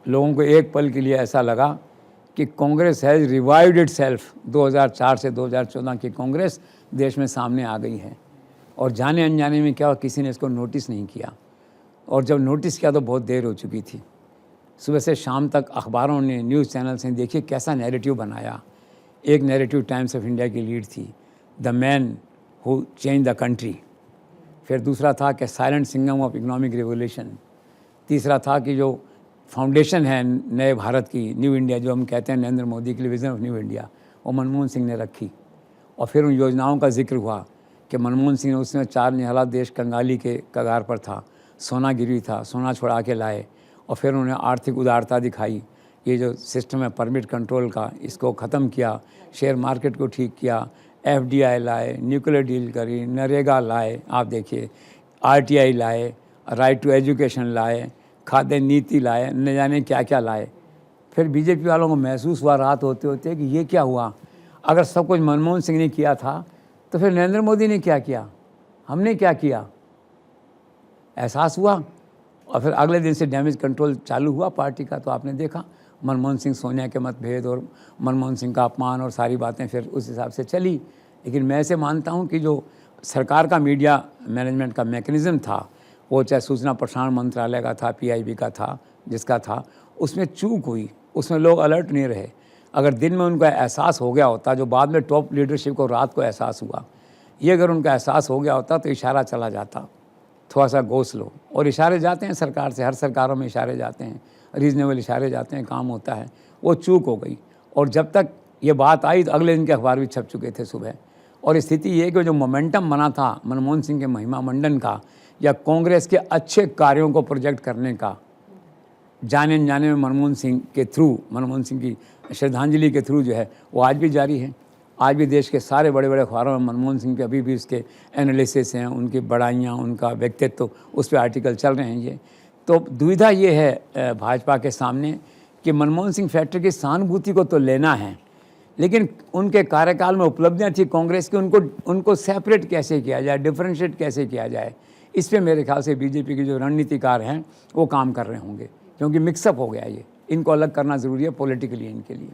लोगों को एक पल के लिए ऐसा लगा कि कांग्रेस हैज़ रिवाइव्ड इटसेल्फ। 2004 से 2014 की कांग्रेस देश में सामने आ गई है, और जाने अनजाने में क्या किसी ने इसको नोटिस नहीं किया, और जब नोटिस किया तो बहुत देर हो चुकी थी। सुबह से शाम तक अखबारों ने, न्यूज़ चैनल्स ने देखिए कैसा नैरेटिव बनाया। एक नैरेटिव टाइम्स ऑफ इंडिया की लीड थी, the man who change the country. फिर दूसरा था कि silent Singham of economic revolution. तीसरा था कि जो फाउंडेशन है नए भारत की, न्यू इंडिया, जो हम कहते हैं नरेंद्र मोदी के लिए विजन ऑफ न्यू इंडिया, वो मनमोहन सिंह ने रखी। और फिर उन योजनाओं का जिक्र हुआ कि मनमोहन सिंह ने उसमें 4 निहला देश कंगाली के कगार पर था, सोना गिरवी था, सोना छुड़ा के लाए, और फिर उन्होंने आर्थिक उदारता दिखाई। ये जो सिस्टम है परमिट कंट्रोल का, इसको ख़त्म किया, शेयर मार्केट को ठीक किया, FDI लाए, न्यूक्लियर डील करी, नरेगा लाए, आप देखिए RTI लाए, राइट टू एजुकेशन लाए, खाद्य नीति लाए, न जाने क्या क्या लाए। फिर बीजेपी वालों को महसूस हुआ रात होते होते कि ये क्या हुआ, अगर सब कुछ मनमोहन सिंह ने किया था तो फिर नरेंद्र मोदी ने क्या किया, हमने क्या किया। एहसास हुआ, और फिर अगले दिन से डैमेज कंट्रोल चालू हुआ पार्टी का। तो आपने देखा मनमोहन सिंह सोनिया के मतभेद और मनमोहन सिंह का अपमान और सारी बातें फिर उस हिसाब से चली। लेकिन मैं ऐसे मानता हूं कि जो सरकार का मीडिया मैनेजमेंट का मैकेनिज़्म था, वो चाहे सूचना प्रसारण मंत्रालय का था, PIB का था, जिसका था, उसमें चूक हुई, उसमें लोग अलर्ट नहीं रहे। अगर दिन में उनका एहसास हो गया होता, जो बाद में टॉप लीडरशिप को रात को एहसास हुआ, ये अगर उनका एहसास हो गया होता तो इशारा चला जाता, थोड़ा सा गोस लो। और इशारे जाते हैं सरकार से, हर सरकारों में इशारे जाते हैं, रीजनेबल इशारे जाते हैं, काम होता है। वो चूक हो गई, और जब तक ये बात आई तो अगले दिन के अखबार भी छप चुके थे सुबह। और स्थिति ये कि जो मोमेंटम बना था मनमोहन सिंह के महिमा मंडन का, या कांग्रेस के अच्छे कार्यों को प्रोजेक्ट करने का, जाने अनजाने में मनमोहन सिंह के थ्रू, मनमोहन सिंह की श्रद्धांजलि के थ्रू जो है वो आज भी जारी है। आज भी देश के सारे बड़े बड़े अखबारों में मनमोहन सिंह के अभी भी उसके एनालिसिस हैं, उनकी बड़ाइयाँ, उनका व्यक्तित्व, उस पर आर्टिकल चल रहे हैं। ये तो दुविधा ये है भाजपा के सामने कि मनमोहन सिंह फैक्टर की सहानुभूति को तो लेना है, लेकिन उनके कार्यकाल में उपलब्धियां थी कांग्रेस की, उनको सेपरेट कैसे किया जाए, डिफरेंशिएट कैसे किया जाए, इस पे मेरे ख्याल से बीजेपी के जो रणनीतिकार हैं वो काम कर रहे होंगे, क्योंकि मिक्सअप हो गया ये। इनको अलग करना ज़रूरी है पॉलिटिकली इनके लिए।